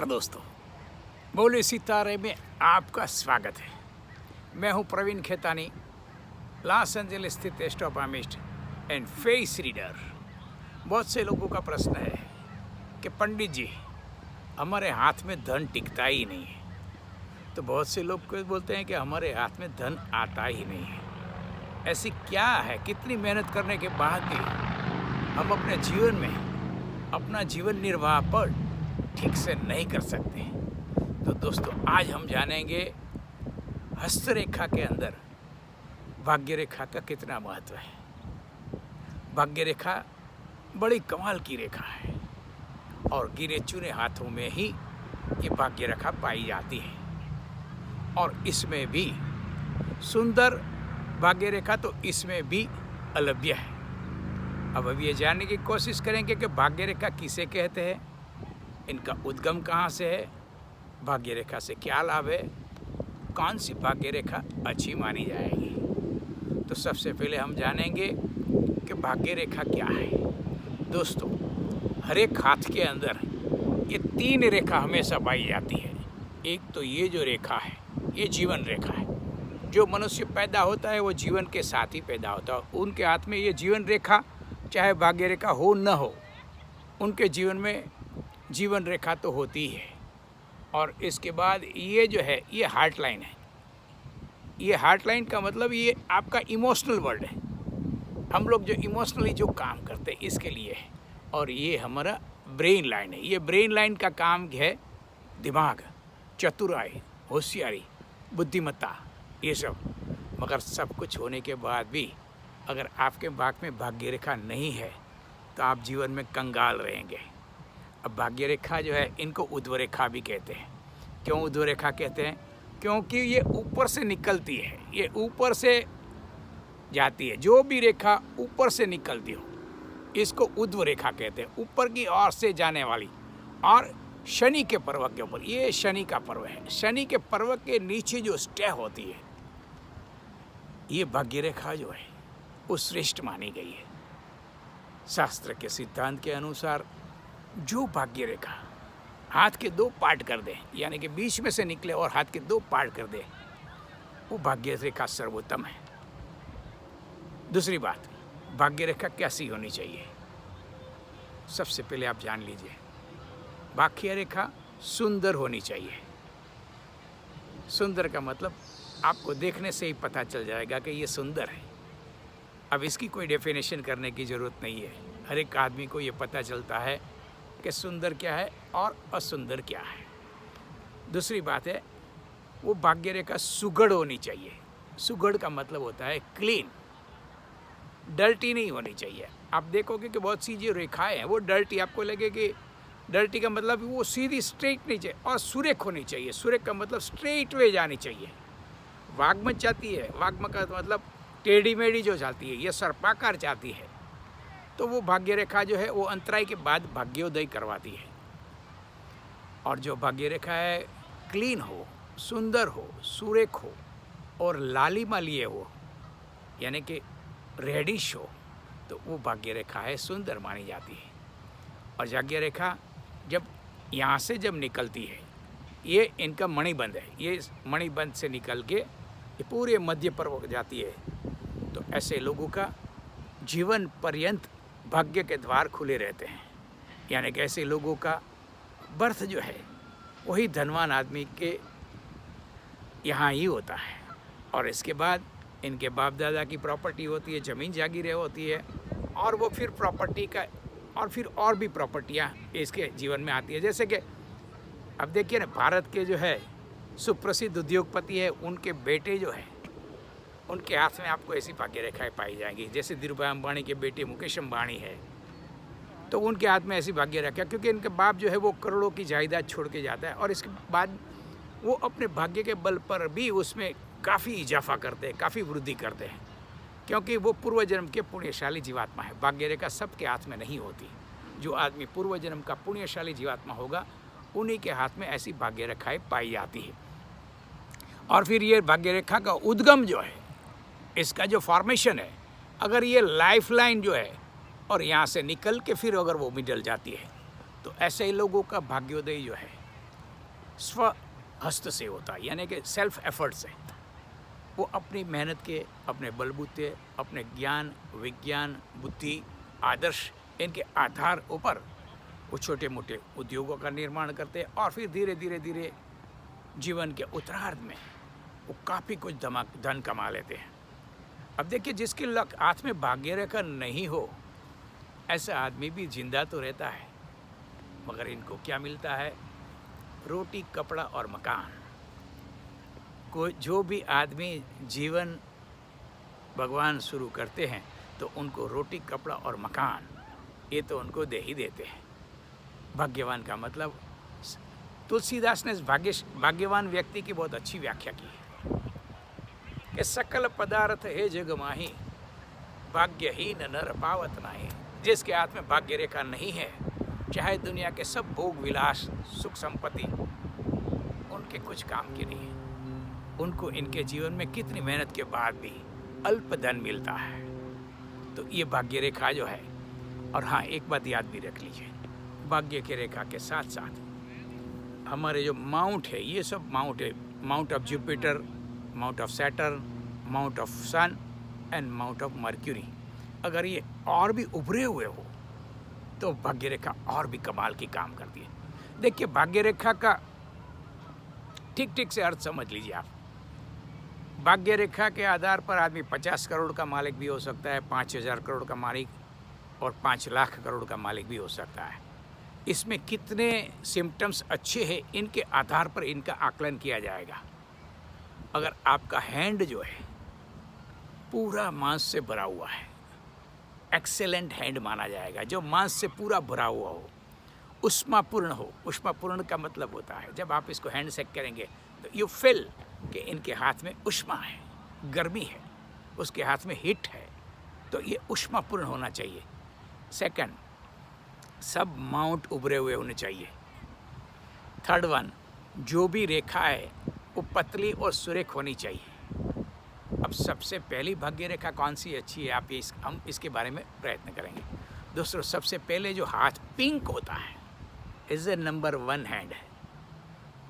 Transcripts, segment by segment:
दोस्तों, बोले सितारे में आपका स्वागत है। मैं हूं प्रवीण खेतानी, लॉस एंजलिस स्थित एस्ट्रोनॉमिस्ट एंड फेस रीडर। बहुत से लोगों का प्रश्न है कि पंडित जी, हमारे हाथ में धन टिकता ही नहीं है। तो बहुत से लोग बोलते हैं कि हमारे हाथ में धन आता ही नहीं है। ऐसी क्या है, कितनी मेहनत करने के बाद भी हम अपने जीवन में अपना जीवन निर्वाह पर ठीक से नहीं कर सकते। तो दोस्तों, आज हम जानेंगे हस्तरेखा के अंदर भाग्य रेखा का कितना महत्व है। भाग्य रेखा बड़ी कमाल की रेखा है और गिने चुने हाथों में ही ये भाग्य रेखा पाई जाती है। और इसमें भी सुंदर भाग्य रेखा तो इसमें भी अलभ्य है। अब ये जानने की कोशिश करेंगे कि भाग्य रेखा किसे कहते हैं, इनका उद्गम कहाँ से है, भाग्य रेखा से क्या लाभ है, कौन सी भाग्य रेखा अच्छी मानी जाएगी। तो सबसे पहले हम जानेंगे कि भाग्य रेखा क्या है। दोस्तों, हर एक हाथ के अंदर ये 3 रेखा हमेशा पाई जाती है। एक तो ये जो रेखा है, ये जीवन रेखा है। जो मनुष्य पैदा होता है वो जीवन के साथ ही पैदा होता है। उनके हाथ में ये जीवन रेखा, चाहे भाग्य रेखा हो न हो, उनके जीवन में जीवन रेखा तो होती है। और इसके बाद ये जो है, ये हार्ट लाइन है। ये हार्ट लाइन का मतलब ये आपका इमोशनल वर्ल्ड है। हम लोग जो इमोशनली जो काम करते हैं इसके लिए है। और ये हमारा ब्रेन लाइन है। ये ब्रेन लाइन का काम है दिमाग, चतुराई, होशियारी, बुद्धिमत्ता, ये सब। मगर सब कुछ होने के बाद भी अगर आपके भाग में भाग्य रेखा नहीं है तो आप जीवन में कंगाल रहेंगे। अब भाग्य रेखा जो है, इनको उध्व रेखा भी कहते हैं। क्यों उध्व रेखा कहते हैं? क्योंकि ये ऊपर से निकलती है, ये ऊपर से जाती है। जो भी रेखा ऊपर से निकलती हो इसको उध्व रेखा कहते हैं, ऊपर की ओर से जाने वाली। और शनि के पर्व के ऊपर, ये शनि का पर्व है, शनि के पर्व के नीचे जो स्टे होती है, ये भाग्य रेखा जो है वो श्रेष्ठ मानी गई है। शास्त्र के सिद्धांत के अनुसार जो भाग्य रेखा हाथ के 2 पार्ट कर दे, यानी कि बीच में से निकले और हाथ के 2 पार्ट कर दे, वो भाग्य रेखा सर्वोत्तम है। दूसरी बात, भाग्य रेखा कैसी होनी चाहिए? सबसे पहले आप जान लीजिए, भाग्य रेखा सुंदर होनी चाहिए। सुंदर का मतलब आपको देखने से ही पता चल जाएगा कि ये सुंदर है। अब इसकी कोई डेफिनेशन करने की ज़रूरत नहीं है। हर एक आदमी को ये पता चलता है कि सुंदर क्या है और असुंदर क्या है। दूसरी बात है, वो भाग्य रेखा सुघड़ होनी चाहिए। सुघड़ का मतलब होता है क्लीन, डर्टी नहीं होनी चाहिए। आप देखोगे कि बहुत सी जो रेखाएं हैं वो डर्टी, आपको लगे कि डर्टी का मतलब वो सीधी स्ट्रेट नहीं चाहिए। और सुरेख होनी चाहिए। सुरेख का मतलब स्ट्रेट वे जानी चाहिए। वाग्मत जाती है, वाग्मत का मतलब टेढ़ी मेढ़ी जो जाती है, ये सर्पाकार जाती है, तो वो भाग्य रेखा जो है वो अंतराय के बाद भाग्योदय करवाती है। और जो भाग्य रेखा है क्लीन हो, सुंदर हो, सुरेख हो और लालिमा लिए हो, यानी कि रेडिश हो, तो वो भाग्य रेखा है सुंदर मानी जाती है। और भाग्य रेखा जब यहाँ से जब निकलती है, ये इनका मणिबंध है, ये मणिबंध से निकल के ये पूरे मध्य पर जाती है। तो ऐसे लोगों का जीवन पर्यंत भाग्य के द्वार खुले रहते हैं। यानी कि ऐसे लोगों का बर्थ जो है वही धनवान आदमी के यहाँ ही होता है। और इसके बाद इनके बाप दादा की प्रॉपर्टी होती है, ज़मीन जागीरें होती है, और वो फिर प्रॉपर्टी का और फिर और भी प्रॉपर्टियाँ इसके जीवन में आती है। जैसे कि अब देखिए ना, भारत के जो है सुप्रसिद्ध उद्योगपति है, उनके बेटे जो है उनके हाथ में आपको ऐसी भाग्य रेखाएं पाई जाएंगी। जैसे धीरूभाई अंबानी के बेटे मुकेश अंबानी है, तो उनके हाथ में ऐसी भाग्य रेखा, क्योंकि इनके बाप जो है वो करोड़ों की जायदाद छोड़ के जाता है और इसके बाद वो अपने भाग्य के बल पर भी उसमें काफ़ी इजाफा करते हैं, काफ़ी वृद्धि करते हैं, क्योंकि वो पूर्व जन्म के पुण्यशाली जीवात्मा है। भाग्य रेखा सबके हाथ में नहीं होती। जो आदमी पूर्व जन्म का पुण्यशाली जीवात्मा होगा, उन्हीं के हाथ में ऐसी भाग्य रेखाएँ पाई जाती है। और फिर ये भाग्य रेखा का उद्गम जो है, इसका जो फॉर्मेशन है, अगर ये लाइफ लाइन जो है और यहाँ से निकल के फिर अगर वो मिडल जाती है, तो ऐसे ही लोगों का भाग्योदय जो है स्व हस्त से होता है, यानी कि सेल्फ एफर्ट से। वो अपनी मेहनत के, अपने बलबूते, अपने ज्ञान, विज्ञान, बुद्धि, आदर्श, इनके आधार ऊपर वो छोटे मोटे उद्योगों का निर्माण करते हैं और फिर धीरे धीरे धीरे जीवन के उत्तरार्ध में वो काफ़ी कुछ धन कमा लेते हैं। अब देखिए, जिसके हाथ में भाग्य रेखा नहीं हो, ऐसा आदमी भी जिंदा तो रहता है, मगर इनको क्या मिलता है? रोटी, कपड़ा और मकान। कोई जो भी आदमी जीवन भगवान शुरू करते हैं तो उनको रोटी, कपड़ा और मकान ये तो उनको दे ही देते हैं। भाग्यवान का मतलब, तुलसीदास ने भाग्यवान व्यक्ति की बहुत अच्छी व्याख्या की है कि सकल पदार्थ है जग माही, भाग्यहीन नर पावत नाही। जिसके हाथ में भाग्य रेखा नहीं है, चाहे दुनिया के सब भोग विलास, सुख संपत्ति उनके कुछ काम की नहीं है। उनको इनके जीवन में कितनी मेहनत के बाद भी अल्प धन मिलता है। तो ये भाग्य रेखा जो है, और हाँ, एक बात याद भी रख लीजिए, भाग्य की रेखा के साथ साथ हमारे जो माउंट है, ये सब माउंट है, mount of Jupiter, mount of Saturn, mount of sun and mount of Mercury, अगर ये और भी उभरे हुए हो तो भाग्य रेखा और भी कमाल की काम करती है। देखिए, भाग्य रेखा का ठीक ठीक से अर्थ समझ लीजिए आप। भाग्य रेखा के आधार पर आदमी 50 करोड़ का मालिक भी हो सकता है, 5000 करोड़ का मालिक और 5 लाख करोड़ का मालिक भी हो सकता है। इसमें कितने सिम्टम्स अच्छे हैं, इनके आधार पर इनका आकलन किया जाएगा। अगर आपका हैंड जो है पूरा मांस से भरा हुआ है, एक्सेलेंट हैंड माना जाएगा। जो मांस से पूरा भरा हुआ हो, उष्मापूर्ण हो। उष्मापूर्ण का मतलब होता है जब आप इसको हैंड शेक करेंगे तो यू फील कि इनके हाथ में उष्मा है, गर्मी है, उसके हाथ में हीट है, तो ये उष्मापूर्ण होना चाहिए। सेकंड, सब माउंट उभरे हुए होने चाहिए। थर्ड वन, जो भी रेखा है वो पतली और सुरेख होनी चाहिए। अब सबसे पहली भाग्य रेखा कौन सी अच्छी है, हम इसके बारे में प्रयत्न करेंगे। दोस्तों, सबसे पहले जो हाथ पिंक होता है इज ए नंबर 1 हैंड है।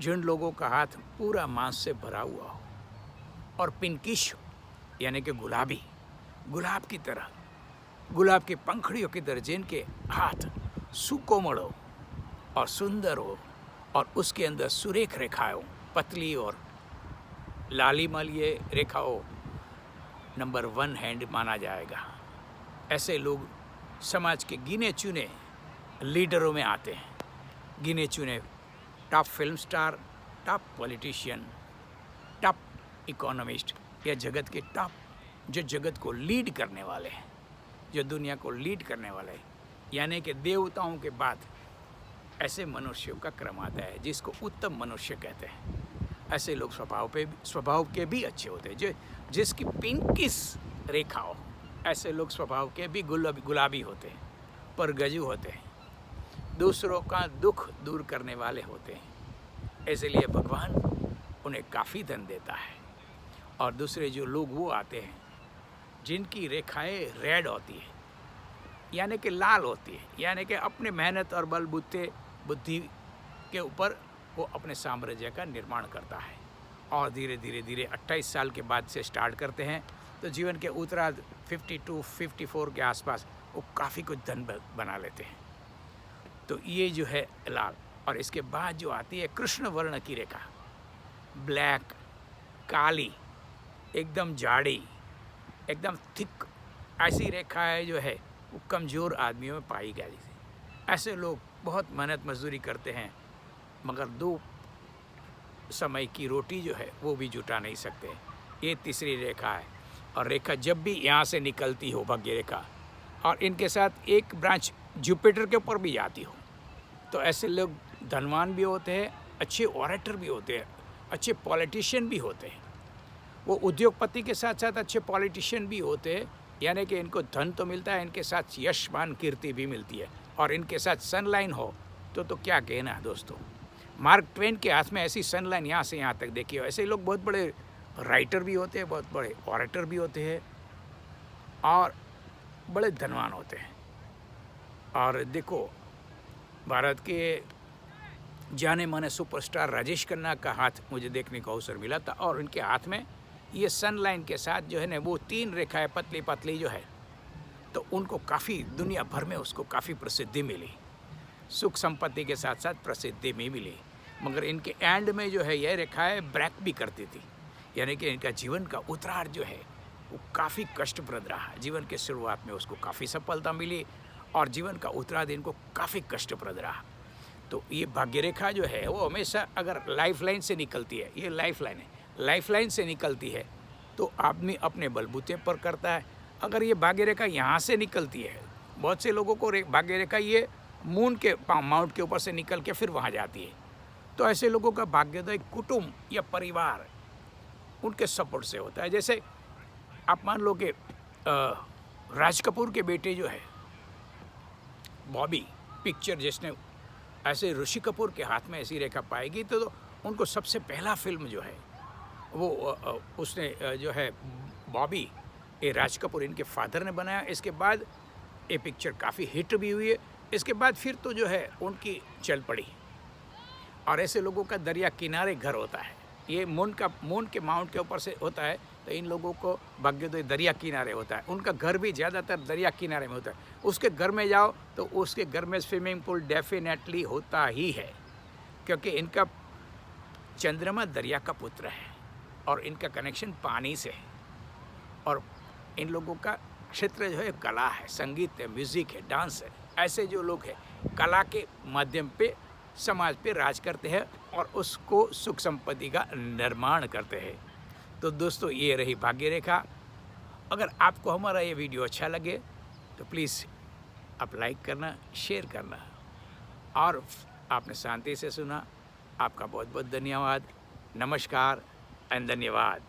जिन लोगों का हाथ पूरा मांस से भरा हुआ हो और पिंकिश हो, यानी कि गुलाबी, गुलाब की तरह, गुलाब की पंखड़ियों की तरह, जिनके हाथ सुकोमल हो और सुंदर हो और उसके अंदर सुरेख रेखाएं हो, पतली और लालिमालिये रेखा हो, नंबर 1 हैंड माना जाएगा। ऐसे लोग समाज के गिने चुने लीडरों में आते हैं। गिने चुने top film star, top politician, top economist, या जगत के टॉप, जो जगत को लीड करने वाले हैं, जो दुनिया को लीड करने वाले हैं, यानी कि देवताओं के बाद ऐसे मनुष्यों का क्रम आता है जिसको उत्तम मनुष्य कहते हैं। ऐसे लोग स्वभाव के भी अच्छे होते हैं। जिसकी पिंकिश रेखा हो, ऐसे लोग स्वभाव के भी गुलाबी होते हैं, परगजू होते हैं, दूसरों का दुख दूर करने वाले होते हैं। इसलिए भगवान उन्हें काफ़ी धन देता है। और दूसरे जो लोग वो आते हैं जिनकी रेखाएं रेड होती है, यानी कि लाल होती है, यानी कि अपने मेहनत और बलबूते बुद्धि के ऊपर वो अपने साम्राज्य का निर्माण करता है। और धीरे धीरे धीरे 28 साल के बाद से स्टार्ट करते हैं तो जीवन के उत्तरार्ध 52-54 के आसपास वो काफ़ी कुछ धन बना लेते हैं। तो ये जो है लाल, और इसके बाद जो आती है कृष्ण वर्ण की रेखा, ब्लैक, काली, एकदम जाड़ी, एकदम थिक, ऐसी रेखाएं जो है वो कमज़ोर आदमियों में पाई गई थी। ऐसे लोग बहुत मेहनत मजदूरी करते हैं, मगर 2 समय की रोटी जो है वो भी जुटा नहीं सकते। ये तीसरी रेखा है। और रेखा जब भी यहाँ से निकलती हो, भाग्य रेखा, और इनके साथ एक ब्रांच जुपिटर के ऊपर भी जाती हो, तो ऐसे लोग धनवान भी होते हैं, अच्छे ऑरेटर भी होते हैं, अच्छे पॉलिटिशियन भी होते हैं। वो उद्योगपति के साथ साथ अच्छे पॉलिटिशियन भी होते हैं, यानी कि इनको धन तो मिलता है, इनके साथ यश मान कीर्ति भी मिलती है। और इनके साथ सनलाइन हो तो क्या कहना है दोस्तों। मार्क ट्वेन के हाथ में ऐसी सनलाइन यहाँ से यहाँ तक देखिए। ऐसे लोग बहुत बड़े राइटर भी होते हैं, बहुत बड़े ऑरेटर भी होते हैं और बड़े धनवान होते हैं। और देखो, भारत के जाने माने सुपरस्टार राजेश खन्ना का हाथ मुझे देखने का अवसर मिला था, और उनके हाथ में ये सन लाइन के साथ जो है ना वो 3 रेखाएं पतली पतली जो है, तो उनको काफ़ी दुनिया भर में उसको काफ़ी प्रसिद्धि मिली, सुख संपत्ति के साथ साथ प्रसिद्धि भी मिली। मगर इनके एंड में जो है यह रेखाएं ब्रेक भी करती थी, यानी कि इनका जीवन का उतरार जो है वो काफ़ी कष्टप्रद रहा। जीवन के शुरुआत में उसको काफ़ी सफलता मिली और जीवन का उतरार इनको काफ़ी कष्टप्रद रहा। तो ये भाग्य रेखा जो है वो हमेशा अगर लाइफ लाइन से निकलती है, ये लाइफ लाइन है, लाइफ लाइन से निकलती है तो आदमी अपने बलबूते पर करता है। अगर ये भाग्य रेखा यहाँ से निकलती है, बहुत से लोगों को भाग्य रेखा ये मून के माउंट के ऊपर से निकल के फिर वहाँ जाती है, तो ऐसे लोगों का भाग्योदय कुटुंब या परिवार उनके सपोर्ट से होता है। जैसे आप मान लो कि राज कपूर के बेटे जो है बॉबी, पिक्चर जिसने ऐसे ऋषि कपूर के हाथ में ऐसी रेखा पाएगी तो उनको सबसे पहला फिल्म जो है वो उसने जो है बॉबी, ये राज कपूर इनके फादर ने बनाया। इसके बाद ये पिक्चर काफ़ी हिट भी हुई है। इसके बाद फिर तो जो है उनकी चल पड़ी, और ऐसे लोगों का दरिया किनारे घर होता है। ये मून के माउंट के ऊपर से होता है, तो इन लोगों को भाग्योदय दरिया किनारे होता है। उनका घर भी ज़्यादातर दरिया किनारे में होता है। उसके घर में जाओ तो उसके घर में स्विमिंग पूल डेफिनेटली होता ही है, क्योंकि इनका चंद्रमा दरिया का पुत्र है और इनका कनेक्शन पानी से है। और इन लोगों का क्षेत्र जो है कला है, संगीत है, म्यूज़िक है, डांस है। ऐसे जो लोग हैं कला के माध्यम पे समाज पे राज करते हैं और उसको सुख संपत्ति का निर्माण करते हैं। तो दोस्तों ये रही भाग्य रेखा। अगर आपको हमारा ये वीडियो अच्छा लगे तो प्लीज़ आप लाइक करना, शेयर करना, और आपने शांति से सुना, आपका बहुत बहुत धन्यवाद। नमस्कार एंड धन्यवाद।